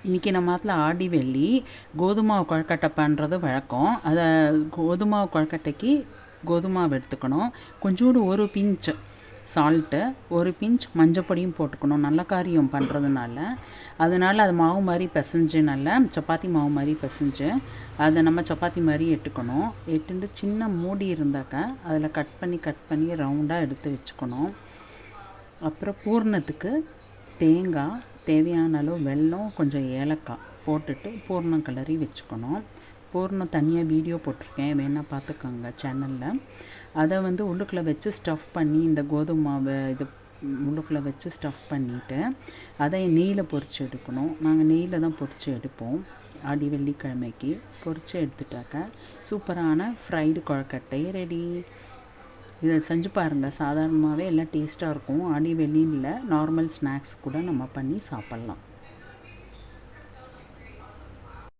இன்றைக்கி நம்ம மாதத்தில் ஆடி வெள்ளி கோதுமாவு கொழுக்கட்டை பண்ணுறது வழக்கம். அதை கோதுமாவு கொழுக்கட்டைக்கு கோதுமாவு எடுத்துக்கணும். கொஞ்சோண்டு ஒரு பிஞ்ச் சால்ட்டு, ஒரு பிஞ்ச் மஞ்சப்பொடியும் போட்டுக்கணும், நல்ல காரியம் பண்ணுறதுனால. அதனால் அது மாவு மாதிரி பிசைஞ்சு, நல்லா சப்பாத்தி மாவு மாதிரி பிசைஞ்சு அதை நம்ம சப்பாத்தி மாதிரி எட்டுக்கணும். எட்டுட்டு சின்ன மூடி இருந்தாக்கா அதில் கட் பண்ணி ரவுண்டாக எடுத்து வச்சுக்கணும். அப்புறம் பூர்ணத்துக்கு தேங்காய், தேவையான அளவு வெல்லம், கொஞ்சம் ஏலக்காய் போட்டுட்டு பூர்ணம் கிளறி வச்சுக்கணும். பூர்ணம் தனியாக வீடியோ போட்டிருக்கேன், வேணால் பார்த்துக்கோங்க சேனலில். அதை உள்ளுக்குள்ளே வச்சு ஸ்டஃப் பண்ணி, இந்த கோதுமை மாவை இது உள்ளுக்குள்ளே வச்சு ஸ்டஃப் பண்ணிவிட்டு அதை நெய்யில் பொரித்து எடுக்கணும். நாங்கள் நெய்யில் தான் பொரித்து எடுப்போம். ஆடி வெள்ளிக்கிழமைக்கு பொரித்து எடுத்துட்டாக்கா சூப்பரான ஃப்ரைடு கொழுக்கட்டை ரெடி. இதை செஞ்சு பாருங்கள், சாதாரணமாகவே எல்லாம் டேஸ்ட்டாக இருக்கும். ஆடி வெள்ளியில் நார்மல் ஸ்நாக்ஸ் கூட நம்ம பண்ணி சாப்பிட்லாம்.